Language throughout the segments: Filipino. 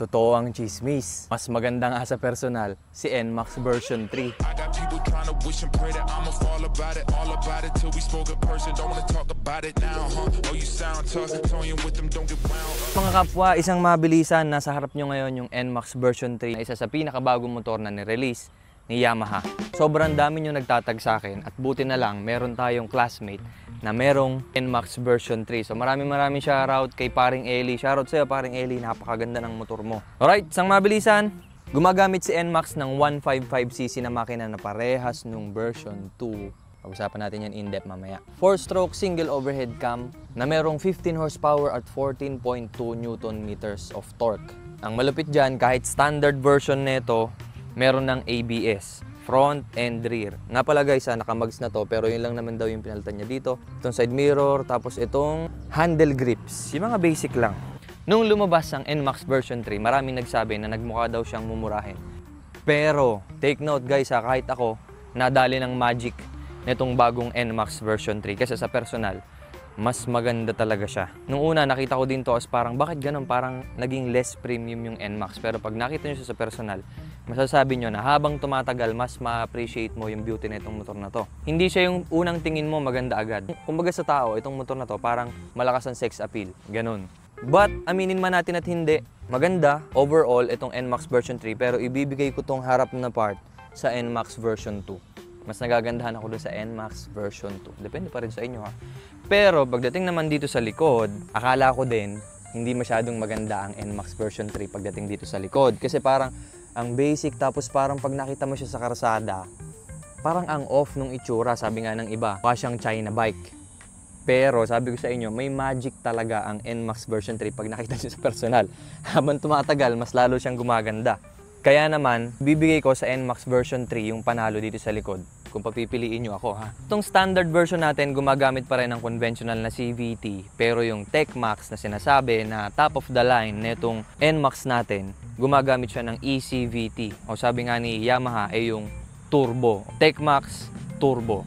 Totoo ang chismis. Mas maganda nga sa personal, si NMAX version 3. Mga kapwa, isang mabilisan, nasa harap nyo ngayon yung NMAX version 3 na isa sa pinakabagong motor na nirelease ni Yamaha. Sobrang dami nyo nagtatag sa akin at buti na lang meron tayong classmate na merong NMAX version 3. So maraming shoutout kay paring Eli. Shoutout sa'yo paring Eli, napakaganda ng motor mo. Alright, isang mabilisan. Gumagamit si NMAX ng 155cc na makina na parehas nung version 2. Pag-usapan natin yan in-depth mamaya. 4-stroke single overhead cam na merong 15 horsepower at 14.2 Newton meters of torque. Ang malupit dyan, kahit standard version nito, meron ng ABS. Front and rear. Nga pala guys, nakamags na to, pero yun lang naman daw yung pinalitan niya dito. Itong side mirror, tapos itong handle grips. Yung mga basic lang. Nung lumabas ang NMAX version 3, maraming nagsabi na nagmukha daw siyang mumurahin. Pero, take note guys kahit ako, nadali ng magic nitong bagong NMAX version 3. Kasi sa personal, mas maganda talaga siya. Nung una, nakita ko din to as parang, bakit ganun? Parang naging less premium yung NMAX. Pero pag nakita nyo siya sa personal, masasabi nyo na habang tumatagal, mas ma-appreciate mo yung beauty na itong motor na to. Hindi siya yung unang tingin mo maganda agad. Kumbaga sa tao, itong motor na to parang malakas ang sex appeal. Ganun. But, aminin man natin at hindi, maganda overall itong NMAX version 3, pero ibibigay ko tong harap na part sa NMAX version 2. Mas nagagandahan ako doon sa NMAX version 2. Depende pa rin sa inyo ha. Pero, pagdating naman dito sa likod, akala ko din, hindi masyadong maganda ang NMAX version 3 pagdating dito sa likod. Kasi parang, ang basic, tapos parang pag nakita mo siya sa karsada, parang ang off nung itsura, sabi nga ng iba, mukha siyang China bike. Pero sabi ko sa inyo, may magic talaga ang NMAX version 3 pag nakita nyo sa personal. Habang tumatagal, mas lalo siyang gumaganda. Kaya naman, bibigay ko sa NMAX version 3 yung panalo dito sa likod. Kung papipiliin nyo ako ha. Itong standard version natin, gumagamit pa rin ng conventional na CVT. Pero yung TechMax na sinasabi na top of the line netong NMAX natin, gumagamit siya ng eCVT. O sabi nga ni Yamaha ay yung turbo. TechMax turbo.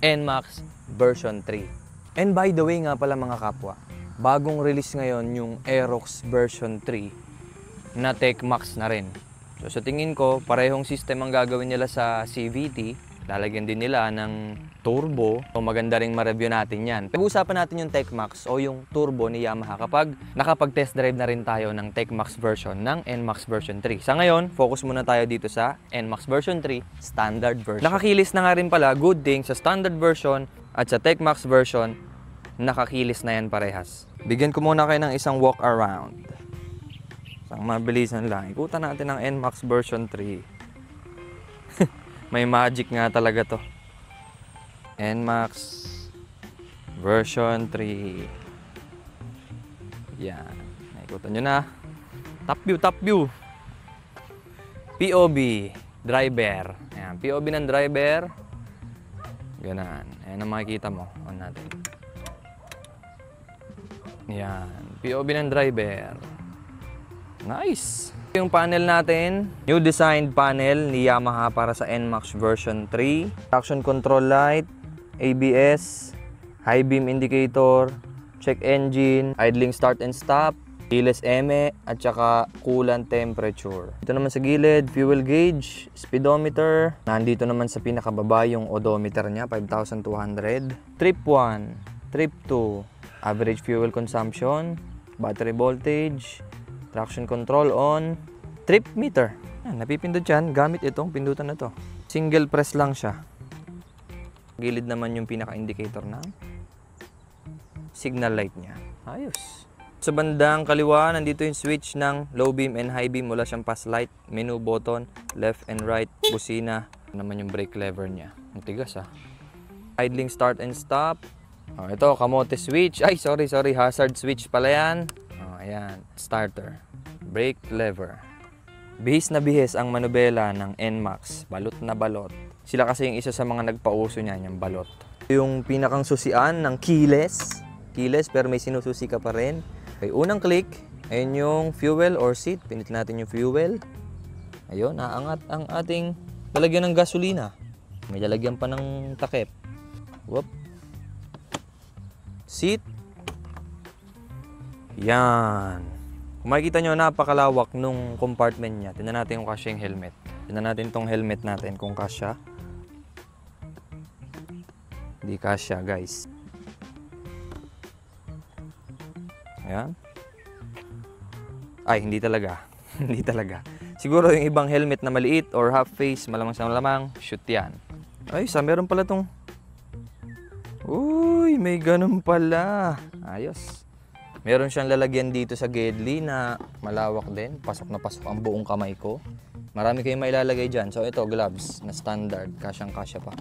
NMAX version 3. And by the way nga pala mga kapwa, bagong release ngayon yung Aerox version 3 na TechMax na rin. So sa tingin ko, parehong system ang gagawin nila sa CVT. Lalagyan din nila ng turbo. So maganda ring ma-review natin yan. Pag-usapan natin yung TechMax o yung turbo ni Yamaha kapag nakapag-test drive na rin tayo ng TechMax version ng NMAX version 3. Sa ngayon, focus muna tayo dito sa NMAX version 3 standard version. Nakakilis na nga rin pala, good thing, sa standard version at sa TechMax version, nakakilis na yan parehas. Bigyan ko muna kayo ng isang walk around. Isang mabilisan lang. Ikutan natin ang NMAX version 3. May magic nga talaga to. NMAX version 3. Yan. Naikutan nyo na. Top view, top view. POV, driver. Ayan, POV ng driver. Ganan. Ayan ang makikita mo. On natin. Yan. POV ng driver. Nice. Yung panel natin, new designed panel ni Yamaha para sa NMAX version 3. Traction control light, ABS, high beam indicator, check engine, idling start and stop, keyless eme, at saka coolant temperature. Dito naman sa gilid, fuel gauge, speedometer. Nandito naman sa pinakababa yung odometer niya, 5,200. Trip 1, trip 2, average fuel consumption, battery voltage, traction control on, trip meter. Yan, napipindot yan gamit itong pindutan na to. Single press lang siya. Gilid naman yung pinaka-indicator ng signal light niya. Ayos. Sa bandang kaliwa, nandito yung switch ng low beam and high beam. Wala siyang pass light, menu button, left and right, busina. Naman yung brake lever niya. Ang tigas Idling start and stop. Ito, kamote switch. Ay, sorry. Hazard switch pala yan. Ayan, starter. Brake lever. Bihis na bihis ang manubela ng NMAX. Balot na balot. Sila kasi yung isa sa mga nagpauso niyan, yung balot. Yung pinakang susian ng keyless. Keyless pero may sinususi ka pa rin. Okay, unang click, ayun yung fuel or seat. Pinit natin yung fuel. Ayun, naangat ang ating lalagyan ng gasolina. May lalagyan pa ng takip. Whoop. Seat. Yan. Kung makikita nyo, napakalawak nung compartment niya. Tingnan natin kung kasya yung helmet. Tingnan natin tong helmet natin kung kasya. Hindi kasya, guys. Ayan. Ay, hindi talaga. Hindi talaga. Siguro yung ibang helmet na maliit or half face, malamang sa malamang, shoot yan. Ay, meron pala tong... Uy, may ganun pala. Ayos. Meron siyang lalagyan dito sa Gedli na malawak din. Pasok na pasok ang buong kamay ko. Marami kayong mailalagay dyan. So ito, gloves na standard. Kasyang-kasya pa.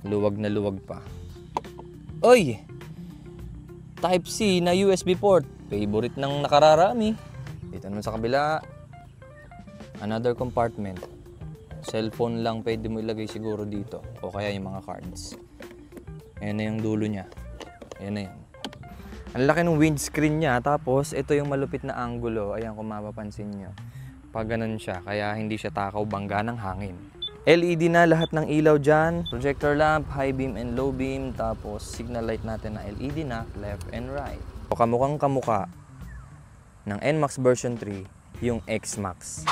Luwag na luwag pa. Uy! Type-C na USB port. Favorite ng nakararami. Dito naman sa kabila. Another compartment. Cellphone lang pwede mo ilagay siguro dito. O kaya yung mga cards. Ayan na yung dulo niya. Ayan na yan. Ang laki ng windscreen niya. Tapos ito yung malupit na angulo. Ayan kung mapapansin nyo. Pag ganun siya. Kaya hindi siya takaw bangga ng hangin. LED na lahat ng ilaw dyan. Projector lamp, high beam and low beam. Tapos signal light natin na LED na, left and right. So, kamukhang kamuka ng NMAX version 3, yung X-Max.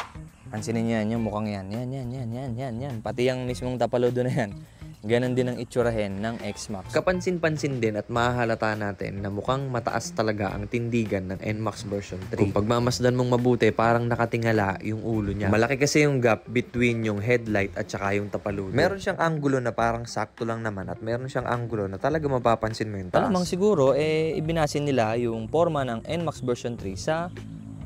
Pansinin niyo yan, yung mukhang yan. Yan. Pati yung mismong tapalodo na yan. Ganon din ang itsurahin ng X-Max. Kapansin-pansin din at mahahalata natin na mukhang mataas talaga ang tindigan ng NMAX version 3. Kung pagmamasdan mong mabuti, parang nakatingala yung ulo niya. Malaki kasi yung gap between yung headlight at saka yung tapaludo. Meron siyang angulo na parang sakto lang naman at meron siyang angulo na talaga mapapansin mo yung taas. Alamang siguro, ibinasin nila yung forma ng NMAX version 3 sa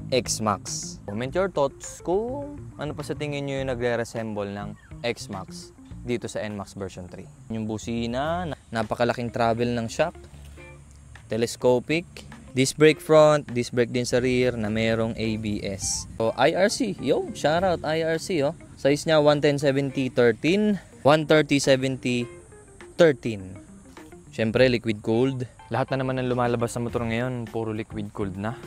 X-Max. Comment your thoughts kung ano pa sa tingin nyo yung nagre-resemble ng X-Max dito sa NMAX version 3. Yung busina, napakalaking travel ng shock, telescopic, disc brake front, disc brake din sa rear na merong ABS. So IRC, yo, shoutout IRC, oh. Size niya 110/70/13, 130/70/13. Syempre liquid cooled. Lahat na naman ng lumalabas sa motor ngayon, puro liquid cooled na.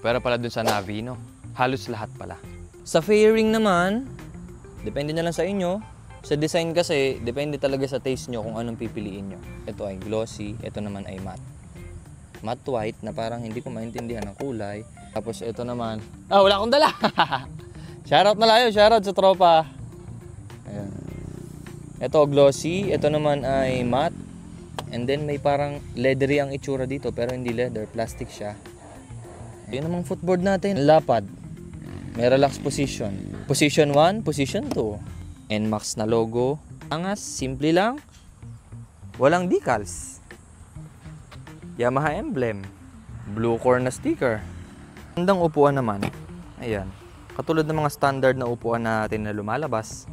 Pero pala dun sa Navi, no? Halos lahat pala. Sa fairing naman, depende na lang sa inyo. Sa design kasi, depende talaga sa taste nyo kung anong pipiliin nyo. Ito ay glossy, ito naman ay matte. Matte white na parang hindi ko maintindihan ang kulay. Tapos ito naman, wala akong dala! Shoutout na layo, shoutout sa tropa. Ayan. Ito glossy, ito naman ay matte. And then may parang leathery ang itsura dito, pero hindi leather, plastic siya. Yun namang footboard natin, lapad. May relax position. Position 1, position 2. NMAX na logo. Angas, simple lang. Walang decals. Yamaha emblem. Blue core na sticker. Handang upuan naman. Ayan. Katulad ng mga standard na upuan natin na lumalabas.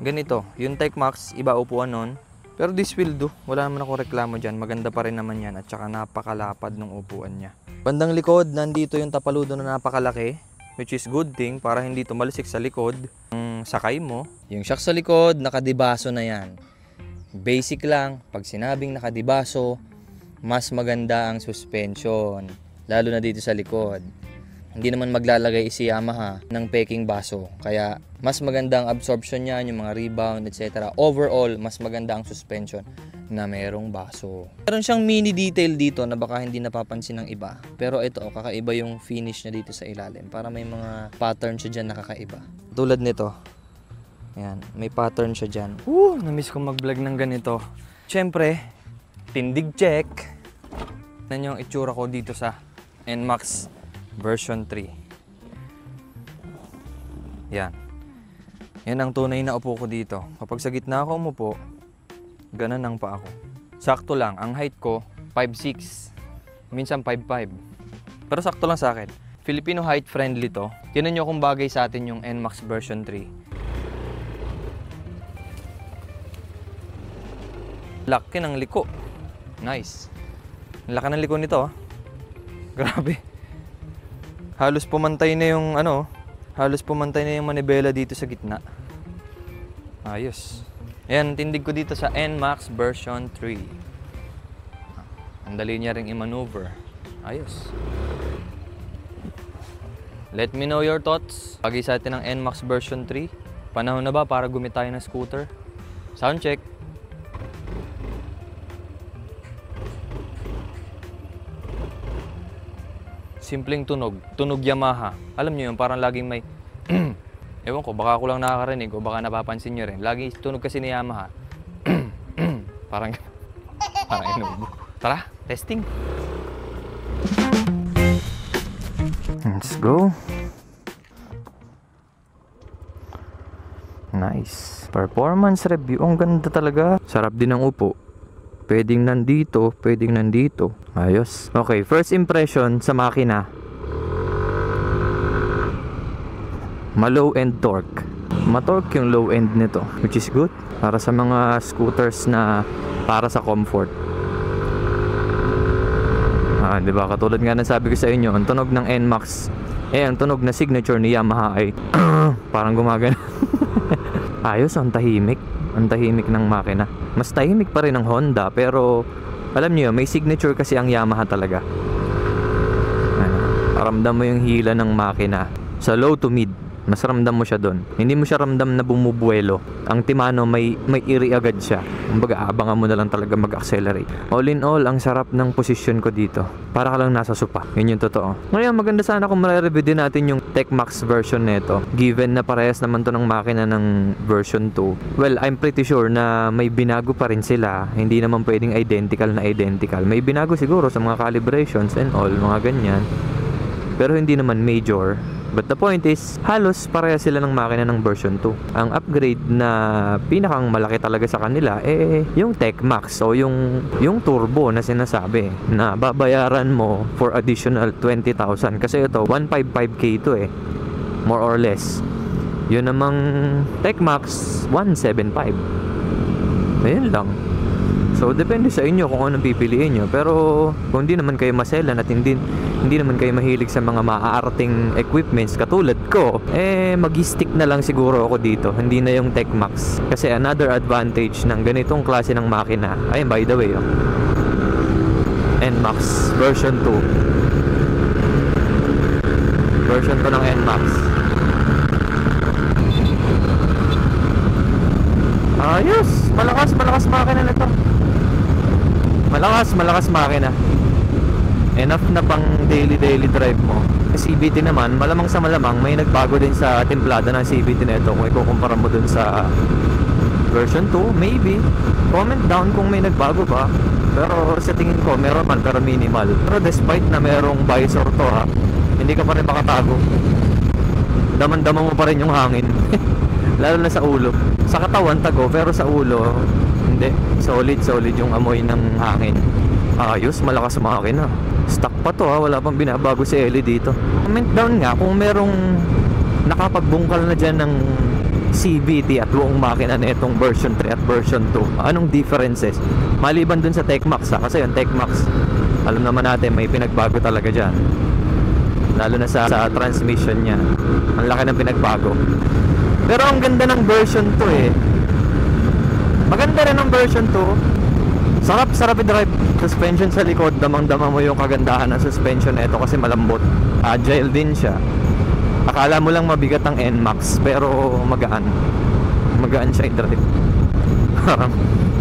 Ganito. Yung TechMax, iba upuan nun. Pero this will do. Wala naman ako reklamo dyan. Maganda pa rin naman yan. At saka napakalapad ng upuan niya. Bandang likod, nandito yung tapaludo na napakalaki. Which is good thing para hindi tumalisik sa likod ng sakay mo. Yung shock sa likod, nakadibaso na yan. Basic lang, pag sinabing nakadibaso, mas maganda ang suspension. Lalo na dito sa likod. Hindi naman maglalagay si Yamaha ng peking baso. Kaya mas maganda ang absorption niya, yung mga rebound, etc. Overall, mas maganda ang suspension na merong baso. Meron siyang mini detail dito na baka hindi napapansin ng iba. Pero ito, kakaiba yung finish niya dito sa ilalim. Para may mga pattern siya dyan na kakaiba. Tulad nito. Ayan, may pattern siya dyan. Namiss kong mag-vlog ng ganito. Siyempre, tindig check. Yan yung itsura ko dito sa NMAX version 3. Yan. Yan ang tunay na upo ko dito. Kapag sa gitna ako umupo, ganun ang paa ko. Sakto lang. Ang height ko, 5'6". Minsan 5'5". Pero sakto lang sa akin. Filipino height friendly to. Tinan nyo kung bagay sa atin yung NMAX version 3. Laki ng liko. Nice. Laki ng liko nito. Grabe. Halos pumantay na yung halos pumantay na yung manibela dito sa gitna. Ayos. Ayan, tindig ko dito sa NMAX version 3. Ang dali niya ring i-maneuver. Ayos. Let me know your thoughts. Bagay sa atin ng NMAX version 3. Panahon na ba para gumit tayo ng scooter? Sound check. simpleng tunog. Tunog Yamaha. Alam nyo yun, parang laging may ewan ko, baka ako lang nakakarinig o baka napapansin nyo rin. Lagi tunog kasi ni Yamaha. Parang inubo. Tara, testing. Let's go. Nice. Performance review. Ang ganda talaga. Sarap din ang upo. Pwedeng nandito, pwedeng nandito. Ayos. Okay, first impression sa makina. Ma-low end torque. Ma-torque yung low end nito, which is good. Para sa mga scooters na para sa comfort. Di ba? Katulad nga ng sabi ko sa inyo, ang tunog ng NMAX, ang tunog na signature ni Yamaha ay parang gumagana. Ayos, ang tahimik. Ang tahimik ng makina. Mas tahimik pa rin ang Honda, pero alam niyo, may signature kasi ang Yamaha talaga. Ramdam mo yung hila ng makina. Sa low to mid, mas ramdam mo siya doon. Hindi mo siya ramdam na bumubuelo. Ang Timano may iri agad siya. Kumbaga, abangan mo na lang talaga mag-accelerate. All in all, ang sarap ng posisyon ko dito. Para ka lang nasa sopa. Yun yung totoo. Ngayon, maganda sana kung ma-review din natin yung TechMax version nito. Given na parehas naman to ng makina ng version 2. Well, I'm pretty sure na may binago pa rin sila. Hindi naman pwedeng identical na identical. May binago siguro sa mga calibrations and all, mga ganyan. Pero hindi naman major. But the point is, halos pareha sila ng makina ng version 2. Ang upgrade na pinakang malaki talaga sa kanila, yung TechMax o yung turbo na sinasabi na babayaran mo for additional 20,000. Kasi ito, 155K ito more or less. Yun namang TechMax, 175. Ayun lang. So, depende sa inyo kung anong pipiliin nyo. Pero, kung hindi naman kayo maselan at hindi naman kayo mahilig sa mga maaarting equipments katulad ko, mag-stick na lang siguro ako dito. Hindi na yung TechMax. Kasi another advantage ng ganitong klase ng makina, ayun, by the way, NMAX version 2. Version 2 ng NMAX. Ayos! Malakas makina na ito. Malakas makina. Enough na pang daily drive mo. CVT naman, malamang sa malamang may nagbago din sa templada ng CVT na ito. Kung ikukumpara mo dun sa version 2, maybe. Comment down kung may nagbago ba. Pero sa tingin ko, meron man, pero minimal. Pero despite na merong visor to hindi ka pa rin makatago. Daman-dama mo pa rin yung hangin. Lalo na sa ulo. Sa katawan tago, pero sa ulo hindi. Solid yung amoy ng hangin. Ayos, malakas makina. Stock pa to wala pang binabago si Ellie dito. Comment down nga kung merong nakapagbungkal na dyan ng CVT at buong makina na itong version 3 at version 2. Anong differences? Maliban dun sa TechMax kasi yung TechMax, alam naman natin may pinagbago talaga dyan. Lalo na sa transmission niya. Ang laki ng pinagbago. Pero ang ganda ng version 2 Maganda rin ang version 2. Sarap i-drive. Suspension sa likod, damang-dama mo yung kagandahan ng suspension nito kasi malambot. Agile din siya. Akala mo lang mabigat ang NMAX, pero magaan siya i-drive.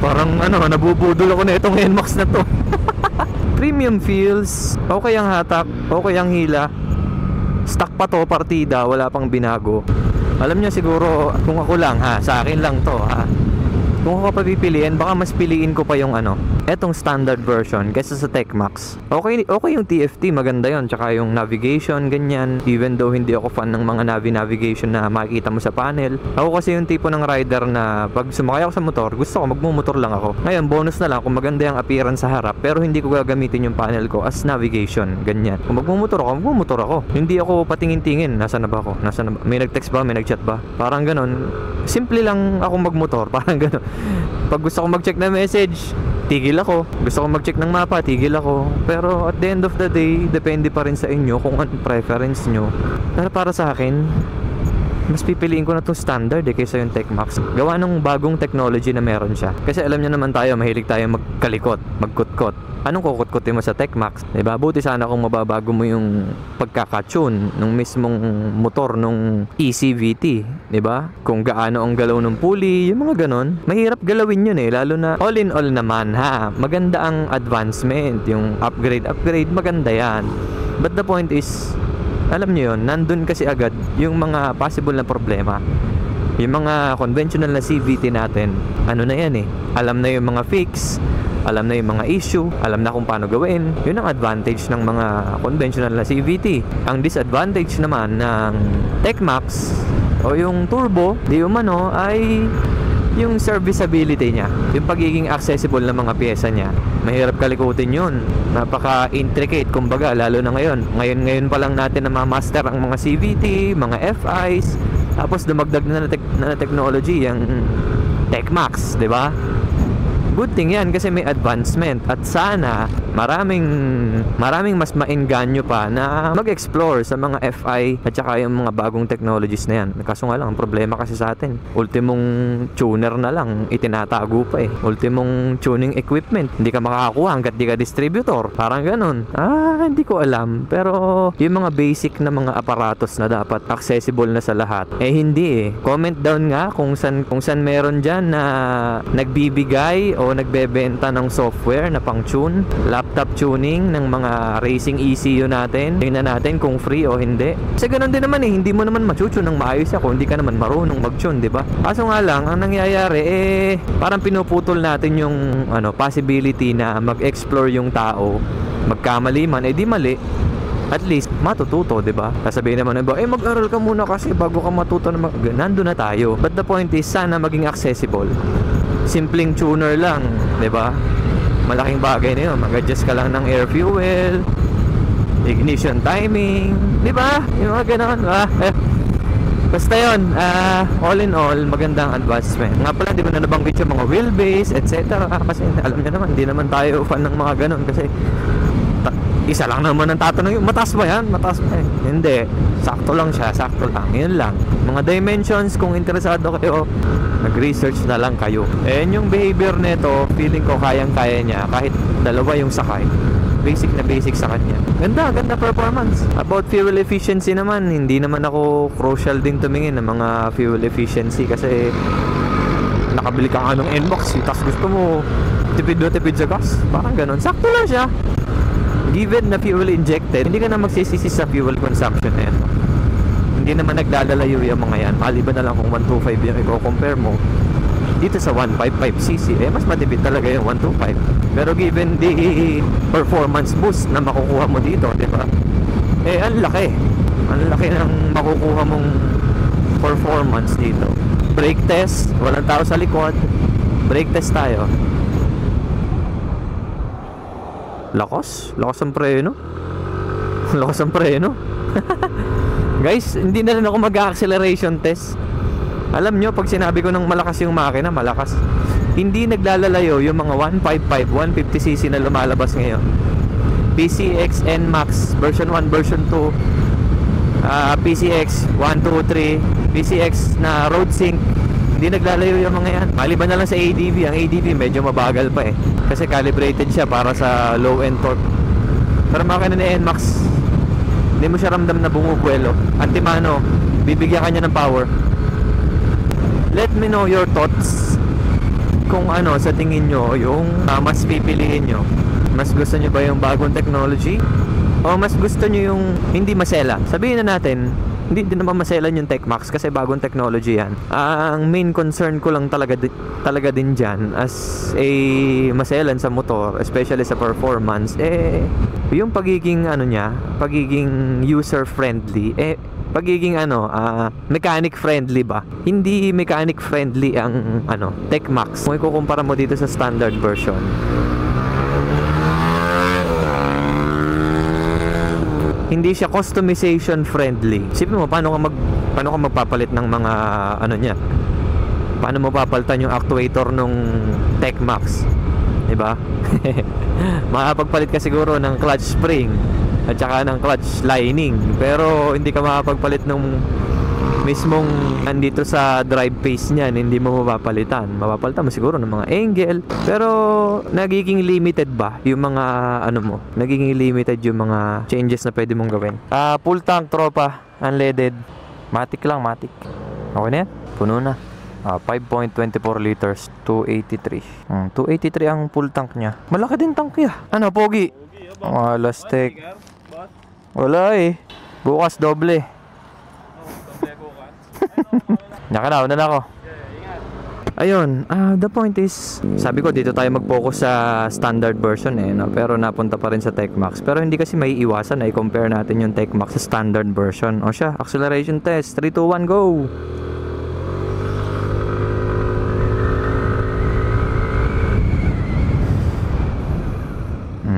Parang nabubudol ako na itong NMAX na to. Premium feels, okay ang hatak, okay ang hila. Stock pa to, partida, wala pang binago. Alam niyo siguro, kung ako lang sa akin lang to kung ako pa pipiliin, baka mas piliin ko pa yung etong standard version kaysa sa TechMax. Okay yung TFT, maganda yon, tsaka yung navigation, ganyan. Even though hindi ako fan ng mga navigation na makikita mo sa panel. Ako kasi yung tipo ng rider na pag sumakay ako sa motor, gusto ko magmumotor lang ako. Ngayon, bonus na lang kung maganda yung appearance sa harap, pero hindi ko gagamitin yung panel ko as navigation, ganyan. Kung magmumotor ako. Hindi ako patingin-tingin, nasaan na ba ako? May nag-text ba? May nag-chat ba? Parang ganon. Simple lang ako magmotor, parang ganon. Pag gusto ko mag-check na message, tigil ako. Gusto ko mag-check ng mapa, tigil ako. Pero at the end of the day, depende pa rin sa inyo kung anong preference nyo. Pero para sa akin, mas pipiliin ko na itong standard kaysa yung TechMax. Gawa ng bagong technology na meron siya. Kasi alam niyo naman tayo, mahilig tayo magkalikot, magkutkot. Anong kukutkutin mo sa TechMax? Diba? Buti sana kung mababago mo yung pagkakatune ng mismong motor nung ECVT. Diba? Kung gaano ang galaw ng pulley, yung mga ganon. Mahirap galawin yun lalo na all in all naman maganda ang advancement, yung upgrade, maganda yan. But the point is, alam nyo yun, nandun kasi agad yung mga possible na problema. Yung mga conventional na CVT natin, ano na yan eh, alam na yung mga fix, alam na yung mga issue, alam na kung paano gawin. Yun ang advantage ng mga conventional na CVT. Ang disadvantage naman ng TechMax o yung turbo, di umano, ay yung serviceability niya, yung pagiging accessible ng mga pyesa niya. Mahirap kalikutin yun, napaka-intricate kumbaga, lalo na ngayon pa lang natin na ma-master ang mga CVT, mga FIs, tapos dumagdag na technology yung TechMax, di ba? Good thing yan kasi may advancement at sana maraming mas maengganyo pa na mag-explore sa mga FI at saka yung mga bagong technologies na yan. Kaso nga lang, ang problema kasi sa atin, ultimong tuner na lang itinatago pa eh. Ultimong tuning equipment, hindi ka makakakuha hanggat di ka distributor. Parang ganun. Hindi ko alam. Pero yung mga basic na mga aparatos na dapat accessible na sa lahat, hindi eh. Comment down nga kung san meron dyan na nagbibigay o nagbebenta ng software na pang-tune, laptop tuning ng mga racing ECU natin. Tingnan natin kung free o hindi. Kasi ganun din naman eh, hindi mo naman matutune ng maayos ako, hindi ka naman marunong mag-tune, di ba? Kaso nga lang, ang nangyayari parang pinuputol natin yung possibility na mag-explore yung tao. Magkamali man, di mali. At least matututo, di ba? Sasabihin naman ba, mag-aral ka muna kasi bago ka matuto na nandun na tayo. But the point is, sana maging accessible. Simpleng tuner lang, di ba? Malaking bagay na yun. Mag-adjust ka lang ng air fuel, ignition timing, di ba? Yung mga gano'n. Basta yun, all in all, magandang advancement. Nga pala, di ba na nabanggit yung mga wheelbase, etc. Kasi alam niyo naman, hindi naman tayo fan ng mga gano'n. Kasi isa lang naman ang tatanong yung mataas ba yan? Mataas ba yan? Hindi. Sakto lang siya. Sakto lang. Yun lang. Mga dimensions, kung interesado kayo, nag-research na lang kayo. Yung behavior nito, feeling ko kayang-kaya niya kahit dalawa yung sakay. Basic na basic sa kanya. Ganda performance. About fuel efficiency naman, hindi naman ako crucial din tumingin ng mga fuel efficiency kasi nakabili ka nga ng NMAX, tapos gusto mo tipid sa gas. Parang ganun. Sakto lang siya. Given na fuel injected, hindi ka na magsisisi sa fuel consumption na yan. Hindi naman nagdadalayo yung mga yan. Maliban na lang kung 125 yung i-compare mo dito sa 155cc, mas matipid talaga yung 125. Pero given the performance boost na makukuha mo dito, di ba? Ang laki. Ang laki ng makukuha mong performance dito. Brake test, walang tao sa likod. Brake test tayo. Lakas ang preno. Lakas ang preno. Guys, hindi na rin ako mag-acceleration test. Alam nyo, pag sinabi ko ng malakas yung makina, malakas. Hindi naglalalayo yung mga 155, 150cc na lumalabas ngayon. PCX NMAX version 1, version 2, PCX 1, 2, 3, PCX na road sync. Hindi naglalayo yung mga yan. Maliban na lang sa ADV. Ang ADV medyo mabagal pa eh, kasi calibrated siya para sa low end torque. Pero makina ni NMAX, hindi mo siya ramdam na bumubuelo. Antimano, bibigyan ka niya ng power. Let me know your thoughts. Kung ano sa tingin nyo yung mas pipiliin nyo. Mas gusto nyo ba yung bagong technology? O mas gusto nyo yung hindi masela? Sabihin na natin, hindi din naman maselan yung TechMax kasi bagong technology yan. Ang main concern ko lang talaga din dyan as a maselan sa motor, especially sa performance, yung pagiging pagiging user friendly, pagiging mechanic friendly ba? Hindi mechanic friendly ang TechMax. Kung ikukumpara mo dito sa standard version, hindi siya customization friendly. Isipin mo paano ka magpapalit ng mga niya. Paano mo papalitan yung actuator nung TechMax? 'Di ba? Makapagpalit ka siguro ng clutch spring at saka ng clutch lining, pero hindi ka makapagpalit nung mismong nandito sa drive phase niyan. Hindi mo mapapalitan. Mapapalitan mo siguro ng mga angle, pero nagiging limited ba yung mga nagiging limited yung mga changes na pwede mong gawin. Full tank tropa, unleaded, matic lang, matic. Okay na yan? Puno na. 5.24 liters, 283. 283 ang full tank niya. Malaki din tank niya. Pogi? Lastek. Wala eh. Bukas doble. Nakanaw na ako. Ayun, the point is, sabi ko dito tayo mag-focus sa standard version eh, no? Pero napunta pa rin sa TechMax. Pero hindi kasi may iwasan na i-compare natin yung TechMax sa standard version. O siya, acceleration test, 3, 2, 1, go!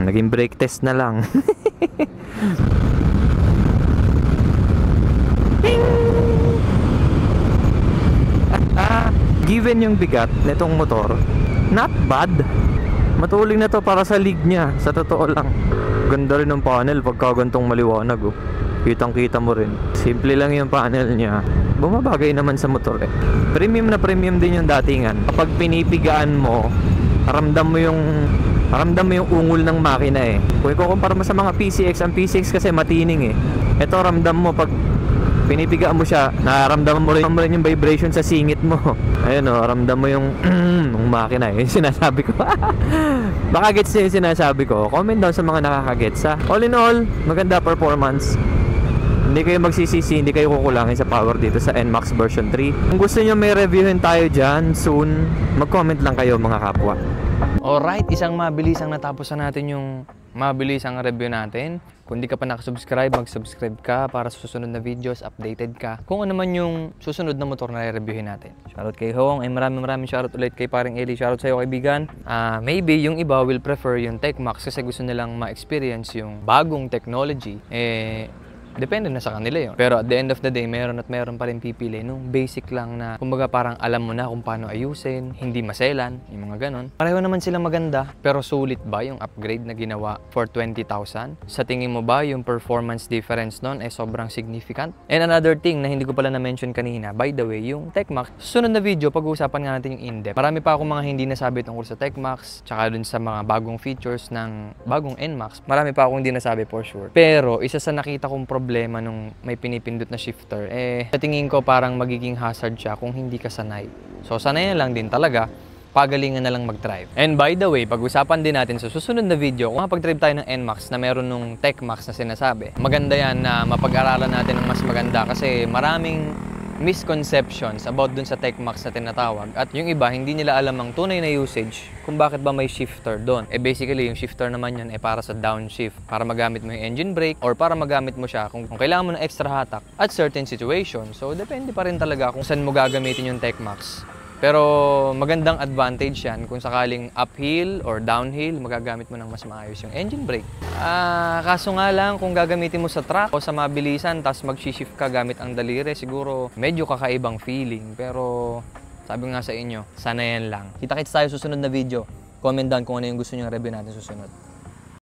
Naging brake test na lang. Given yung bigat nitong motor, not bad. Matuling na to para sa league niya, sa totoo lang. Ganda rin ng panel pagka gantong maliwanag oh. Kitang kita mo rin. Simple lang yung panel niya. Bumabagay naman sa motor eh. Premium na premium din yung datingan. Kapag pinipigaan mo, ramdam mo yung ungol ng makina eh. Kung ikukumpara mo sa mga PCX, ang PCX kasi matining eh. Ito ramdam mo pag pinipigaan mo siya, nararamdaman mo rin yung vibration sa singit mo. Ayun o, ramdam mo yung makina eh. Yung sinasabi ko. Baka gets niyo yung sinasabi ko. Comment down sa mga nakakagets ha. All in all, maganda performance. Hindi kayo magsisisi, hindi kayo kukulangin sa power dito sa NMAX version 3. Kung gusto nyo may reviewin tayo dyan soon, mag-comment lang kayo mga kapwa. Alright, isang mabilisang natapos na natin yung mabilisang review natin. Kung di ka pa nakasubscribe, mag-subscribe ka para sa susunod na videos, updated ka. Kung ano man yung susunod na motor na i-reviewin natin. Shoutout kay Hong, ay maraming shoutout ulit kay paring Eli. Shoutout sa'yo kaibigan. Maybe yung iba will prefer yung TechMax kasi gusto nilang ma-experience yung bagong technology. Depende na sa kanila yun. Pero at the end of the day, meron pa rin pipili nung basic lang na kumbaga parang alam mo na kung paano ayusin, hindi maselan, yung mga ganon. Pareho naman sila maganda, pero sulit ba yung upgrade na ginawa for 20,000? Sa tingin mo ba yung performance difference nun ay sobrang significant? And another thing na hindi ko pala na-mention kanina, by the way, yung TechMax, sunod na video, pag-uusapan nga natin yung in-depth. Marami pa akong mga hindi nasabi tungkol sa TechMax, tsaka dun sa mga bagong features ng bagong NMAX. Marami pa akong hindi nasabi for sure. Pero isa sa nakita kong problema nung may pinipindot na shifter, sa tingin ko parang magiging hazard siya kung hindi ka sanay. So sanayan lang din talaga, pagalingan na lang mag-drive. And by the way, pag-usapan din natin sa susunod na video kung mapag-drive tayo ng NMAX na meron nung TechMax na sinasabi. Maganda yan na mapag-aralan natin ng mas maganda kasi maraming misconceptions about dun sa TechMax na tinatawag. At yung iba, hindi nila alam ang tunay na usage kung bakit ba may shifter doon. Basically, yung shifter naman yun para sa downshift, para magamit mo yung engine brake or para magamit mo siya kung kailangan mo ng extra hatak at certain situation. So, depende pa rin talaga kung saan mo gagamitin yung TechMax. Pero magandang advantage yan kung sakaling uphill or downhill, magagamit mo ng mas maayos yung engine brake. Kaso nga lang, kung gagamitin mo sa track o sa mabilisan, tapos mag-shift ka gamit ang daliri, siguro medyo kakaibang feeling. Pero sabi nga sa inyo, sana yan lang. Kita-kits tayo susunod na video. Comment down kung ano yung gusto nyo review natin susunod.